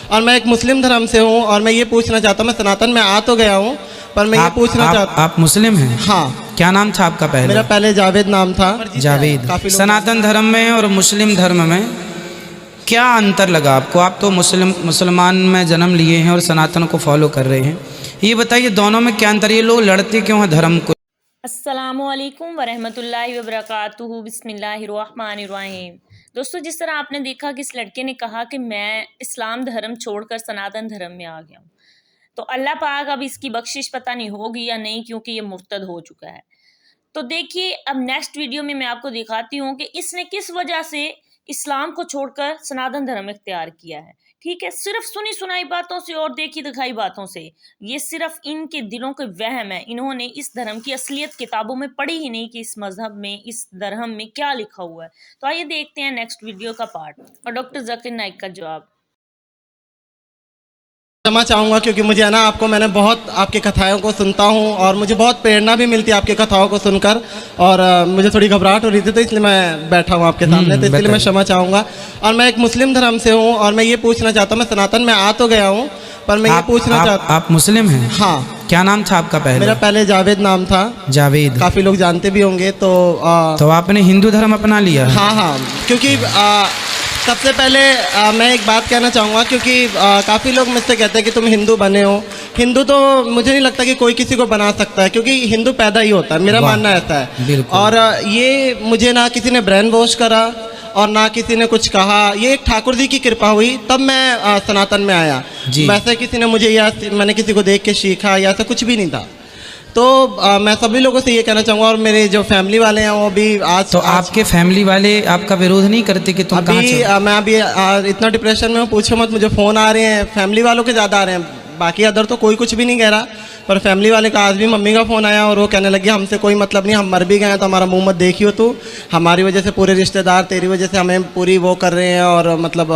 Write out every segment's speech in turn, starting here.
और मैं एक मुस्लिम धर्म से हूँ और मैं ये पूछना चाहता हूँ, मैं सनातन में आ तो गया हूँ पर मैं ये पूछना चाहता। आप मुस्लिम हैं? हाँ। क्या नाम था आपका पहले? मेरा पहले जावेद नाम था। जावेद। सनातन धर्म में और मुस्लिम धर्म में क्या अंतर लगा आपको? आप तो मुसलमान में जन्म लिए हैं और सनातन को फॉलो कर रहे हैं, ये बताइए दोनों में क्या अंतर? ये लोग लड़ते क्यों हैं धर्म को? अस्सलामुअलैकुम वरहमतुल्लाहि वबरकातुहू। बिस्मिल्लाहिर्रहमानिर्रहीम। दोस्तों, जिस तरह आपने देखा कि इस लड़के ने कहा कि मैं इस्लाम धर्म छोड़कर सनातन धर्म में आ गया हूँ, तो अल्लाह पाक अब इसकी बख्शिश पता नहीं होगी या नहीं, क्योंकि ये मुर्तद हो चुका है। तो देखिए, अब नेक्स्ट वीडियो में मैं आपको दिखाती हूँ कि इसने किस वजह से इस्लाम को छोड़कर सनातन धर्म इख्तियार किया है। ठीक है, सिर्फ सुनी सुनाई बातों से और देखी दिखाई बातों से, ये सिर्फ इनके दिलों के वहम है। इन्होंने इस धर्म की असलियत किताबों में पढ़ी ही नहीं कि इस मजहब में, इस धर्म में क्या लिखा हुआ है। तो आइए देखते हैं नेक्स्ट वीडियो का पार्ट और डॉक्टर जाकिर नाइक का जवाब। क्षमा चाहूँगा क्योंकि मुझे है ना, आपको मैंने बहुत आपकी कथाओं को सुनता हूँ और मुझे बहुत प्रेरणा भी मिलती है आपकी कथाओं को सुनकर, और मुझे थोड़ी घबराहट हो रही थी, तो इसलिए मैं बैठा हूँ आपके सामने, तो इसलिए मैं क्षमा चाहूँगा। और मैं एक मुस्लिम धर्म से हूँ और मैं ये पूछना चाहता हूँ, मैं सनातन में आ तो गया हूँ पर मैं ये पूछना चाहता। आप मुस्लिम हैं? हाँ। क्या नाम था आपका पहले? मेरा पहले जावेद नाम था। जावेद। काफ़ी लोग जानते भी होंगे। तो आपने हिंदू धर्म अपना लिया? हाँ हाँ, क्योंकि सबसे पहले मैं एक बात कहना चाहूँगा, क्योंकि काफ़ी लोग मुझसे कहते हैं कि तुम हिंदू बने हो। हिंदू तो मुझे नहीं लगता कि कोई किसी को बना सकता है, क्योंकि हिंदू पैदा ही होता है, मेरा मानना ऐसा है। और ये मुझे ना किसी ने ब्रेन वॉश करा और ना किसी ने कुछ कहा, ये एक ठाकुर जी की कृपा हुई तब मैं सनातन में आया। वैसे किसी ने मुझे या मैंने किसी को देख के सीखा या ऐसा कुछ भी नहीं था। तो मैं सभी लोगों से ये कहना चाहूँगा, और मेरे जो फैमिली वाले हैं वो भी आज तो आपके फैमिली वाले आपका विरोध नहीं करते कि तुम कहाँ चल? मैं अभी इतना डिप्रेशन में हूँ, पूछो मत। मुझे फ़ोन आ रहे हैं, फैमिली वालों के ज़्यादा आ रहे हैं, बाकी अदर तो कोई कुछ भी नहीं कह रहा, पर फैमिली वाले का आज भी मम्मी का फ़ोन आया और वो कहने लगी हमसे कोई मतलब नहीं, हम मर भी गए हैं तो हमारा मुंह मत देखियो तू, हमारी वजह से पूरे रिश्तेदार तेरी वजह से हमें पूरी वो कर रहे हैं, और मतलब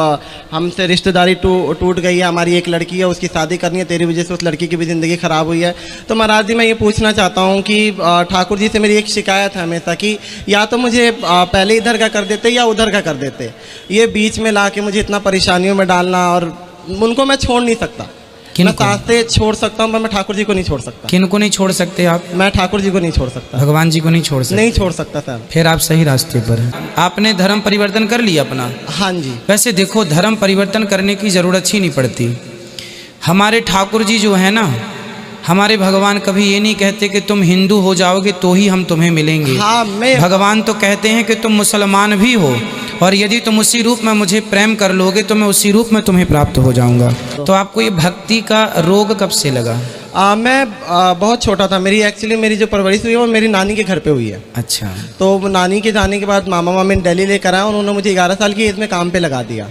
हमसे रिश्तेदारी टूट गई है, हमारी एक लड़की है उसकी शादी करनी है, तेरी वजह से उस लड़की की भी ज़िंदगी ख़राब हुई है। तो महाराज जी, मैं ये पूछना चाहता हूँ कि ठाकुर जी से मेरी एक शिकायत है हमेशा कि या तो मुझे पहले इधर का कर देते या उधर का कर देते, ये बीच में ला के मुझे इतना परेशानियों में डालना, और उनको मैं छोड़ नहीं सकता। मैं साथ छोड़ सकता हूँ पर मैं ठाकुर जी को नहीं छोड़ सकता। किन को नहीं छोड़ सकते आप? मैं ठाकुर जी को नहीं छोड़ सकता, भगवान जी को नहीं छोड़ सकते? नहीं छोड़ सकता सर। फिर आप सही रास्ते पर हैं। आपने धर्म परिवर्तन कर लिया अपना? हाँ जी। वैसे देखो, धर्म परिवर्तन करने की ज़रूरत ही नहीं पड़ती। हमारे ठाकुर जी जो है ना, हमारे भगवान कभी ये नहीं कहते कि तुम हिंदू हो जाओगे तो ही हम तुम्हें मिलेंगे। हाँ, भगवान तो कहते हैं कि तुम मुसलमान भी हो, और यदि तुम उसी रूप में मुझे प्रेम कर लोगे तो मैं उसी रूप में तुम्हें प्राप्त हो जाऊंगा। तो आपको ये भक्ति का रोग कब से लगा? मैं बहुत छोटा था। मेरी जो परवरिश हुई है वो मेरी नानी के घर पे हुई है। अच्छा। तो नानी के जाने के बाद मामा मामी दिल्ली लेकर आया, उन्होंने मुझे 11 साल की एज में काम पे लगा दिया।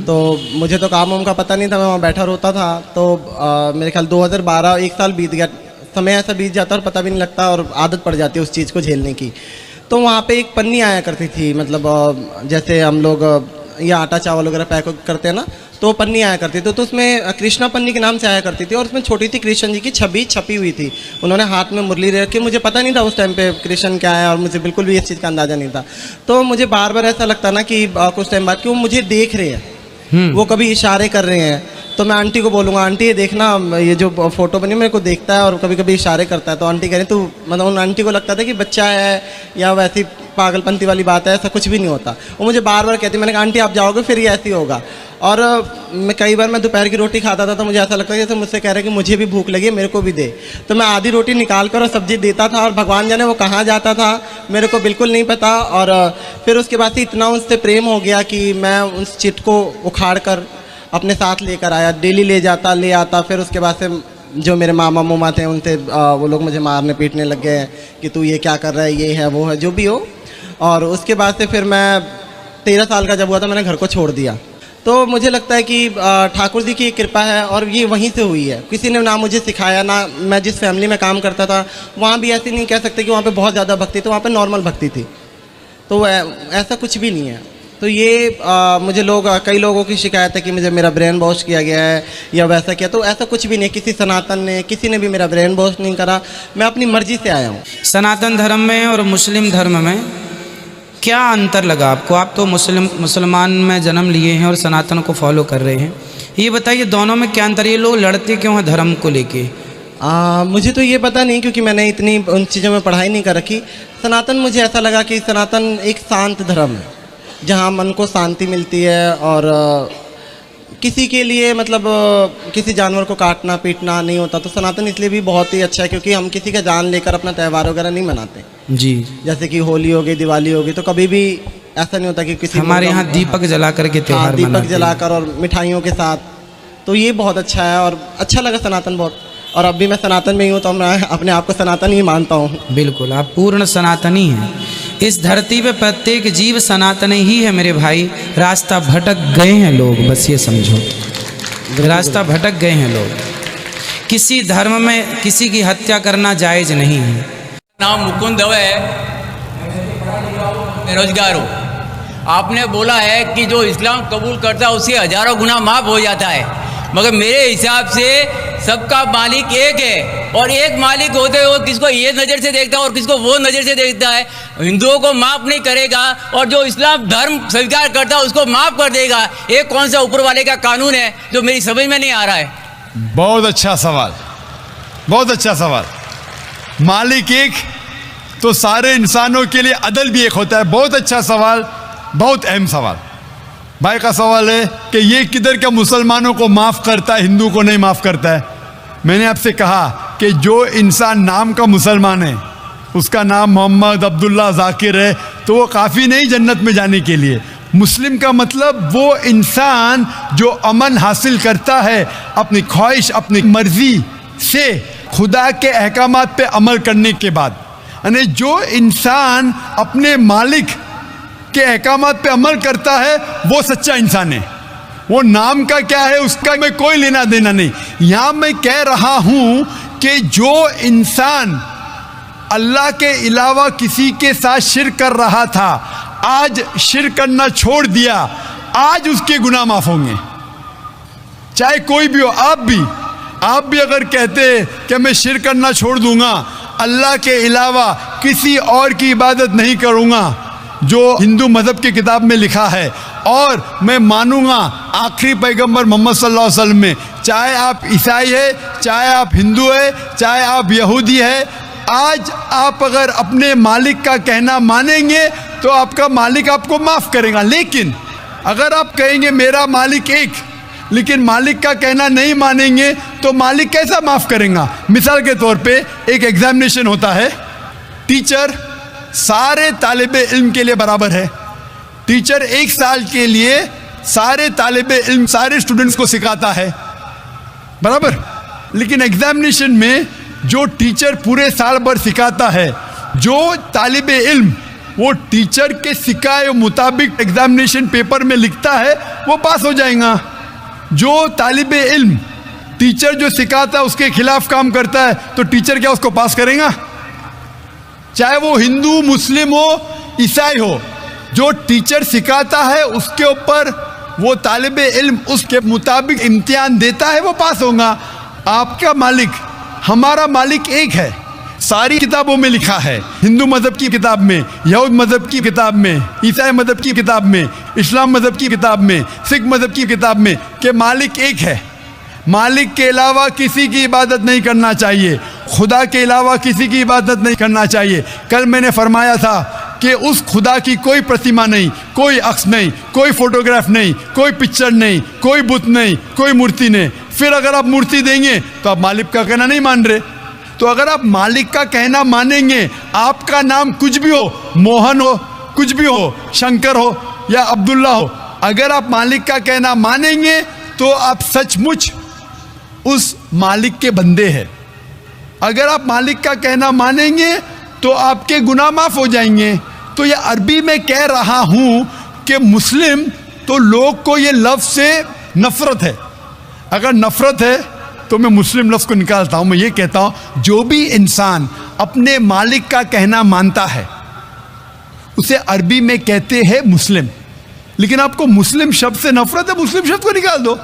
तो मुझे तो काम वाम का पता नहीं था, मैं वहाँ बैठा रोता था। तो मेरे ख्याल 2012 एक साल बीत गया, समय ऐसा बीत जाता और पता भी नहीं लगता, और आदत पड़ जाती है उस चीज़ को झेलने की। तो वहाँ पे एक पन्नी आया करती थी, मतलब जैसे हम लोग ये आटा चावल वगैरह पैक करते हैं ना, तो पन्नी आया करती थी। तो उसमें कृष्णा पन्नी के नाम से आया करती थी, और उसमें छोटी सी कृष्ण जी की छवि छपी हुई थी। उन्होंने हाथ में मुरली रखी, मुझे पता नहीं था उस टाइम पे कृष्ण क्या है, और मुझे बिल्कुल भी इस चीज़ का अंदाज़ा नहीं था। तो मुझे बार बार ऐसा लगता ना कि कुछ टाइम बाद कि वो मुझे देख रहे हैं, वो कभी इशारे कर रहे हैं। तो मैं आंटी को बोलूँगा, आंटी ये देखना, ये जो फ़ोटो बनी मेरे को देखता है और कभी कभी इशारे करता है। तो आंटी कह रही, तो मतलब उन आंटी को लगता था कि बच्चा है या वैसी पागलपंती वाली बात है, ऐसा कुछ भी नहीं होता। वो मुझे बार बार कहती, मैंने कहा आंटी आप जाओगे फिर ये ऐसे ही होगा। और कई बार मैं दोपहर की रोटी खाता था तो मुझे ऐसा लगता था जैसे मुझसे कह रहे कि मुझे भी भूख लगी है, मेरे को भी दे। तो मैं आधी रोटी निकाल कर और सब्जी देता था, और भगवान जाने वो कहाँ जाता था मेरे को बिल्कुल नहीं पता। और फिर उसके बाद से इतना उससे प्रेम हो गया कि मैं उस चिट को उखाड़ कर अपने साथ लेकर आया, डेली ले आता। फिर उसके बाद से जो मेरे मामा मुमा थे उनसे वो लोग मुझे मारने पीटने लग गए कि तू ये क्या कर रहा है, ये है वो है, जो भी हो। और उसके बाद से फिर मैं 13 साल का जब हुआ था मैंने घर को छोड़ दिया। तो मुझे लगता है कि ठाकुर जी की कृपा है, और ये वहीं से हुई है। किसी ने ना मुझे सिखाया, ना मैं जिस फैमिली में काम करता था वहाँ भी ऐसे नहीं कह सकते कि वहाँ पे बहुत ज़्यादा भक्ति थी, वहाँ पे नॉर्मल भक्ति थी। तो ऐसा कुछ भी नहीं है। तो ये मुझे कई लोगों की शिकायत है कि मुझे मेरा ब्रेन वॉश किया गया है या वैसा किया, तो ऐसा कुछ भी नहीं। किसी सनातन ने, किसी ने भी मेरा ब्रेन वॉश नहीं करा, मैं अपनी मर्जी से आया हूँ। सनातन धर्म में और मुस्लिम धर्म में क्या अंतर लगा आपको? आप तो मुसलमान में जन्म लिए हैं और सनातन को फॉलो कर रहे हैं, ये बताइए दोनों में क्या अंतर है? ये लोग लड़ते क्यों हैं धर्म को लेके? मुझे तो ये पता नहीं, क्योंकि मैंने इतनी उन चीज़ों में पढ़ाई नहीं कर रखी। सनातन मुझे ऐसा लगा कि सनातन एक शांत धर्म है, जहाँ मन को शांति मिलती है और किसी के लिए मतलब किसी जानवर को काटना पीटना नहीं होता। तो सनातन इसलिए भी बहुत ही अच्छा है क्योंकि हम किसी का जान लेकर अपना त्यौहार वगैरह नहीं मनाते। जी, जैसे कि होली हो गई, दिवाली हो गई, तो कभी भी ऐसा नहीं होता कि किसी हमारे यहाँ दीपक जला करके त्योहार दीपक मनाते हैं। जलाकर और मिठाइयों के साथ। तो ये बहुत अच्छा है और अच्छा लगा सनातन बहुत। और अब भी मैं सनातन में ही हूँ, तो मैं अपने आप को सनातन ही मानता हूँ। बिल्कुल, आप पूर्ण सनातनी हैं। इस धरती पे प्रत्येक जीव सनातन ही है मेरे भाई। रास्ता भटक गए हैं लोग, बस ये समझो, रास्ता भटक गए हैं लोग। किसी धर्म में किसी की हत्या करना जायज़ नहीं है। नाम मुकुंद दवे है, बेरोजगार हूँ। आपने बोला है कि जो इस्लाम कबूल करता है उससे हजारों गुना माफ़ हो जाता है, मगर मेरे हिसाब से सबका मालिक एक है और एक मालिक होते हुए किसको ये नज़र से देखता है और किसको वो नज़र से देखता है। हिंदुओं को माफ़ नहीं करेगा और जो इस्लाम धर्म स्वीकार करता है उसको माफ़ कर देगा। ये कौन सा ऊपर वाले का कानून है जो मेरी समझ में नहीं आ रहा है। बहुत अच्छा सवाल, बहुत अच्छा सवाल। मालिक एक तो सारे इंसानों के लिए अदल भी एक होता है। बहुत अच्छा सवाल, बहुत अहम सवाल। भाई का सवाल है कि ये किधर का मुसलमानों को माफ़ करता है, हिंदू को नहीं माफ़ करता है। मैंने आपसे कहा कि जो इंसान नाम का मुसलमान है, उसका नाम मोहम्मद, अब्दुल्ला, जाकिर है, तो वो काफ़ी नहीं जन्नत में जाने के लिए। मुस्लिम का मतलब वो इंसान जो अमन हासिल करता है अपनी ख्वाहिश, अपनी मर्जी से खुदा के अहकामात पे अमल करने के बाद। यानी जो इंसान अपने मालिक के अहकामात पे अमल करता है वो सच्चा इंसान है। वो नाम का क्या है उसका मैं कोई लेना देना नहीं। यहाँ मैं कह रहा हूँ कि जो इंसान अल्लाह के अलावा किसी के साथ शिर्क कर रहा था, आज शिर्क करना छोड़ दिया, आज उसके गुनाह माफ़ होंगे। चाहे कोई भी हो, आप भी अगर कहते कि मैं शिर्क करना छोड़ दूंगा, अल्लाह के अलावा किसी और की इबादत नहीं करूंगा जो हिंदू मज़हब की किताब में लिखा है, और मैं मानूंगा आखिरी पैगंबर मोहम्मद सल्लल्लाहु अलैहि वसल्लम में, चाहे आप ईसाई है, चाहे आप हिंदू है, चाहे आप यहूदी है, आज आप अगर अपने मालिक का कहना मानेंगे तो आपका मालिक आपको माफ़ करेगा। लेकिन अगर आप कहेंगे मेरा मालिक एक, लेकिन मालिक का कहना नहीं मानेंगे तो मालिक कैसा माफ़ करेगा? मिसाल के तौर पे एक एग्जामिनेशन होता है, टीचर सारे तालिबे इल्म के लिए बराबर है। टीचर एक साल के लिए सारे तालिबे इल्म, सारे स्टूडेंट्स को सिखाता है, बराबर। लेकिन एग्जामिनेशन में जो टीचर पूरे साल भर सिखाता है, जो तालिबे इल्म वो टीचर के सिखाए मुताबिक एग्जामिनेशन पेपर में लिखता है, वो पास हो जाएगा। जो तालिबे इल्म टीचर जो सिखाता है उसके खिलाफ काम करता है तो टीचर क्या उसको पास करेगा? चाहे वो हिंदू, मुस्लिम हो, ईसाई हो, जो टीचर सिखाता है उसके ऊपर वो तालिबे इल्म उसके मुताबिक इम्तिहान देता है, वो पास होगा। आपका मालिक, हमारा मालिक एक है, सारी किताबों में लिखा है। हिंदू मज़हब की किताब में, यहूद मज़हब की किताब में, ईसाई मज़हब की किताब में, इस्लाम मज़हब की किताब में, सिख मज़हब की किताब में कि मालिक एक है। मालिक के अलावा किसी की इबादत नहीं करना चाहिए, खुदा के अलावा किसी की इबादत नहीं करना चाहिए। कल मैंने फरमाया था कि उस खुदा की कोई प्रतिमा नहीं, कोई अक्स नहीं, कोई फोटोग्राफ नहीं, कोई पिक्चर नहीं, कोई बुत नहीं, कोई मूर्ति नहीं। फिर अगर आप मूर्ति देंगे तो आप मालिक का कहना नहीं मान रहे। तो अगर आप मालिक का कहना मानेंगे, आपका नाम कुछ भी हो, मोहन हो, कुछ भी हो, शंकर हो या अब्दुल्ला हो, अगर आप मालिक का कहना मानेंगे तो आप सचमुच उस मालिक के बंदे हैं। अगर आप मालिक का कहना मानेंगे तो आपके गुनाह माफ़ हो जाएंगे। तो ये अरबी में कह रहा हूँ कि मुस्लिम तो लोग को ये लफ्ज़ से नफ़रत है। अगर नफ़रत है तो मैं मुस्लिम लफ्ज़ को निकालता हूँ। मैं ये कहता हूँ जो भी इंसान अपने मालिक का कहना मानता है उसे अरबी में कहते हैं मुस्लिम। लेकिन आपको मुस्लिम शब्द से नफ़रत है, मुस्लिम शब्द को निकाल दो।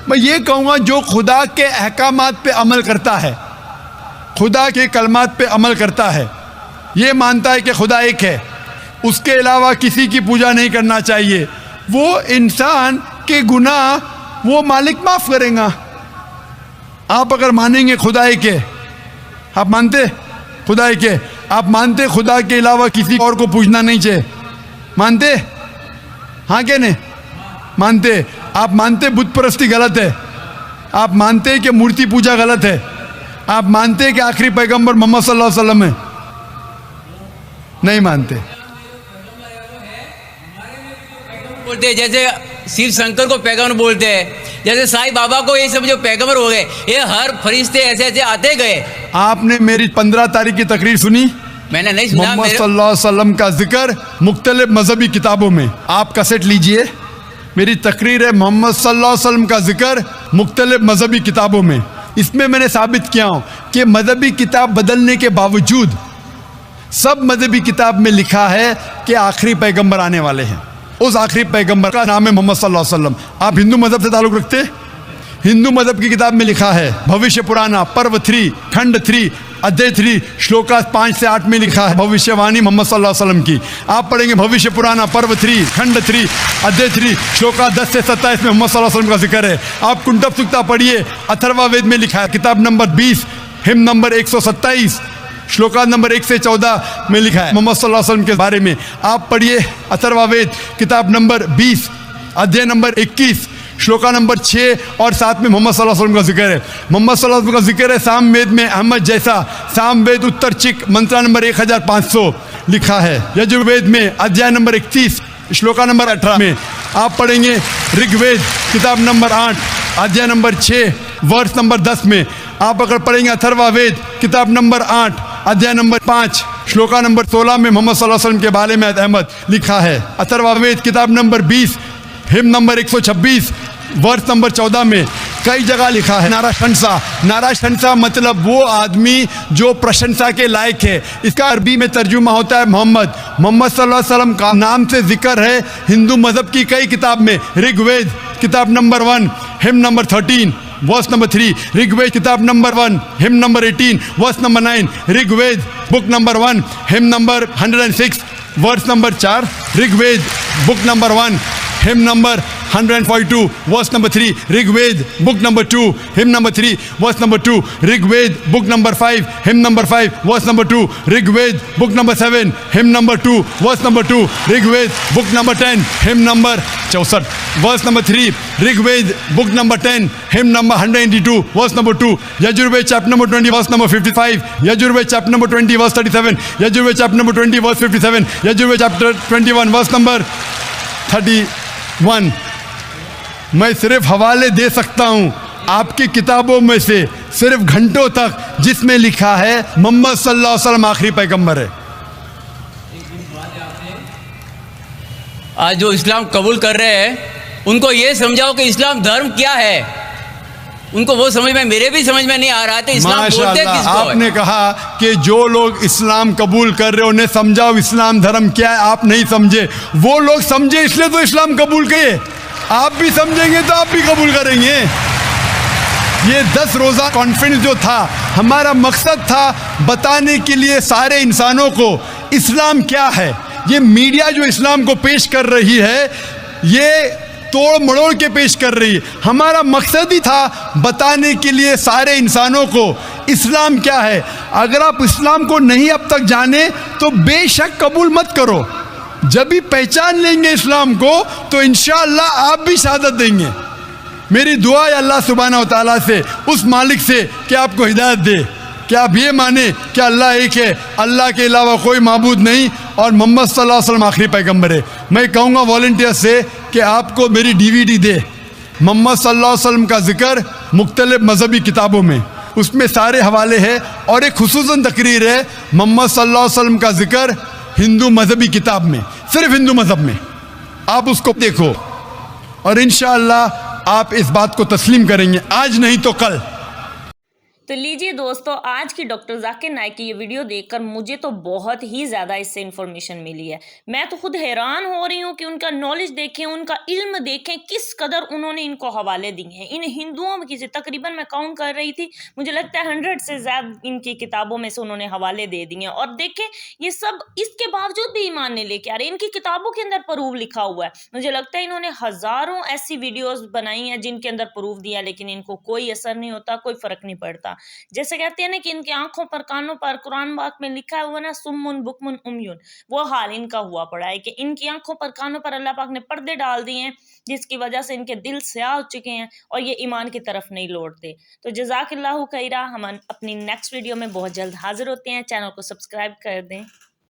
मैं ये कहूँगा जो खुदा के अहकामात पे अमल करता है, खुदा के कलमात पे अमल करता है, ये मानता है कि खुदा एक है, उसके अलावा किसी की पूजा नहीं करना चाहिए, वो इंसान के गुनाह वो मालिक माफ करेगा। आप अगर मानेंगे खुदाई के, आप मानते खुदाई के, आप मानते खुदा के अलावा किसी और को पूछना नहीं चाहिए, मानते? हाँ क्या नहीं मानते? आप मानते बुत परस्ती गलत है, आप मानते कि मूर्ति पूजा गलत है, आप मानते कि आखिरी पैगंबर मोहम्मद सल्लल्लाहु अलैहि वसल्लम है? नहीं मानते। बोलते हैं जैसे शिव शंकर को पैगंबर बोलते हैं, जैसे साईं बाबा को ये सब जो पैगंबर हो गए, ये हर फरिश्ते ऐसे ऐसे आते गए। आपने मेरी 15 तारीख की तकरीर सुनी? मैंने नहीं सुना। मोहम्मद सल्लल्लाहु अलैहि वसल्लम का जिक्र मुख्तलिफ मजहबी किताबों में, आप कैसेट लीजिए, मेरी तकरीर है मोहम्मद सल्लल्लाहु अलैहि वसल्लम का जिक्र मुख्तलिफ मजहबी किताबों में। इसमें मैंने साबित किया हूँ कि मजहबी किताब बदलने के बावजूद सब मजहबी किताब में लिखा है कि आखिरी पैगंबर आने वाले हैं। उस आखिरी पैगंबर का नाम है मोहम्मद सल्लल्लाहु अलैहि वसल्लम। आप हिंदू मजहब से ताल्लुक़ रखते? हिंदू मजहब की किताब में लिखा है, भविष्य पुराना पर्व 3 खंड 3 अध्याय 3 श्लोका 5 से 8 में लिखा है भविष्यवाणी मोहम्मद सल्लल्लाहु अलैहि वसल्लम की। आप पढ़ेंगे भविष्य पुराना पर्व 3 खंड 3 अध्याय 3 श्लोका 10 से 27 में मोहम्मद सल्लल्लाहु अलैहि वसल्लम का जिक्र है। आप कुंटब सुक्ता पढ़िए, अथर्वा वेद में लिखा है, किताब number 20 him number 127 shloka number 1 से 14 में लिखा है मोहम्मद सल्लल्लाहु अलैहि वसल्लम के बारे में। आप पढ़िए अथर्वा वेद किताब नंबर 20 अध्याय नंबर 21 श्लोका नंबर 6 और 7 में मोहम्मद सल्लल्लाहु अलैहि वसल्लम का जिक्र है। मोहम्मद सल्लल्लाहु अलैहि वसल्लम का जिक्र है साम वेद में अहमद जैसा, साम वेद उत्तर चिक मंत्रा नंबर 1500 लिखा है। यजुर्वेद में अध्याय नंबर 31 श्लोका नंबर 18 में। आप पढ़ेंगे ऋग्वेद किताब नंबर 8 अध्याय नंबर 6 वर्ष नंबर 10 में। आप अगर पढ़ेंगे अथर्वा वेद किताब नंबर 8 अध्याय नंबर 5 श्लोका नंबर 16 में मोहम्मद सल्लल्लाहु अलैहि वसल्लम के बारे में अहमद लिखा है। अथर्वा वेद किताब नंबर 20 हिम नंबर 126 वर्ष नंबर 14 में कई जगह लिखा है नारा शंसा। नारा शंसा मतलब वो आदमी जो प्रशंसा के लायक है। इसका अरबी में तर्जुमा होता है मोहम्मद। मोहम्मद सल्लल्लाहु अलैहि वसल्लम का नाम से जिक्र है हिंदू मजहब की कई किताब में। ऋग्वेद किताब number 1 hymn number 13 verse number 3, Rigveda किताब number 1 hymn number 18 verse number 9, Rigveda book number 1 hymn number 106 verse number 4, Rigveda book number 1 hymn number 142 verse number 3, Rigveda book number 2 hymn number 3 verse number 2, Rigveda book number 5 hymn number 5 verse number 2, Rigveda book number 7 hymn number 2 verse number 2, Rigveda book number 10 hymn number 64 verse number 3, Rigveda book number 10 hymn number 182 verse number 2, Yajurveda chapter number 20 verse number 55, Yajurveda chapter number 20 verse 37, Yajurveda chapter number 20 verse 57, Yajurveda chapter 21 verse number 31। मैं सिर्फ हवाले दे सकता हूं आपकी किताबों में से सिर्फ घंटों तक, जिसमें लिखा है मोहम्मद सल्लल्लाहु अलैहि वसल्लम आखिरी पैगंबर है। आज जो इस्लाम कबूल कर रहे हैं उनको ये समझाओ कि इस्लाम धर्म क्या है। उनको वो समझ में, मेरे भी समझ में नहीं आ रहा था इस्लाम बोलते किसको है। आपने कहा कि जो लोग इस्लाम कबूल कर रहे हैं उन्हें समझाओ इस्लाम धर्म क्या है। आप नहीं समझे, वो लोग समझे इसलिए तो इस्लाम कबूल किए। आप भी समझेंगे तो आप भी कबूल करेंगे। ये 10 रोज़ा कॉन्फ्रेंस जो था, हमारा मकसद था बताने के लिए सारे इंसानों को इस्लाम क्या है। ये मीडिया जो इस्लाम को पेश कर रही है, ये तोड़ मड़ोड़ के पेश कर रही है। हमारा मकसद ही था बताने के लिए सारे इंसानों को इस्लाम क्या है। अगर आप इस्लाम को नहीं अब तक जाने तो बेशक कबूल मत करो। जब भी पहचान लेंगे इस्लाम को तो इंशाअल्लाह आप भी शहादत देंगे। मेरी दुआ है अल्लाह सुब्हानहू व तआला से, उस मालिक से, कि आपको हिदायत दे कि आप ये माने कि अल्लाह एक है, अल्लाह के अलावा कोई माबूद नहीं और मोहम्मद सल्लल्लाहु अलैहि वसल्लम आखिरी पैगंबर है। मैं कहूँगा वॉलंटियर से कि आपको मेरी DVD दे, मोहम्मद सल्लल्लाहु अलैहि वसल्लम का जिक्र मुख्तलिफ मजहबी किताबों में, उसमें सारे हवाले हैं। और एक खुसूसन तकरीर है मोहम्मद सल्लल्लाहु अलैहि वसल्लम का जिक्र हिंदू मजहबी किताब में, सिर्फ हिंदू मजहब में। आप उसको देखो और इंशाअल्लाह आप इस बात को तस्लीम करेंगे, आज नहीं तो कल। तो लीजिए दोस्तों, आज की डॉक्टर जाकिर नाइक की ये वीडियो देखकर मुझे तो बहुत ही ज़्यादा इससे इन्फॉर्मेशन मिली है। मैं तो खुद हैरान हो रही हूँ कि उनका नॉलेज देखें, उनका इल्म देखें, किस कदर उन्होंने इनको हवाले दिए हैं। इन हिंदुओं की से तकरीबन मैं काउंट कर रही थी, मुझे लगता है 100 से ज़्यादा इनकी किताबों में से उन्होंने हवाले दे दिए हैं। और देखें ये सब इसके बावजूद भी ईमान नहीं लेके आ रहे, इनकी किताबों के अंदर प्रूफ लिखा हुआ है। मुझे लगता है इन्होंने हज़ारों ऐसी वीडियोज़ बनाई हैं जिनके अंदर प्रूफ दिया, लेकिन इनको कोई असर नहीं होता, कोई फ़र्क नहीं पड़ता। जैसे कहते हैं ना कि इनकी आंखों पर, कानों पर, कुरान पाक में लिखा हुआ ना सुम्मुन बुकमुन उम्युन, वो हाल इनका हुआ पड़ा है कि इनकी आंखों पर, कानों पर अल्लाह पाक ने पर्दे डाल दिए हैं, जिसकी वजह से इनके दिल स्याह हो चुके हैं और ये ईमान की तरफ नहीं लौटते। तो जज़ाकिल्लाहु खैरा, हम अपनी नेक्स्ट वीडियो में बहुत जल्द हाजिर होते हैं। चैनल को सब्सक्राइब कर दें।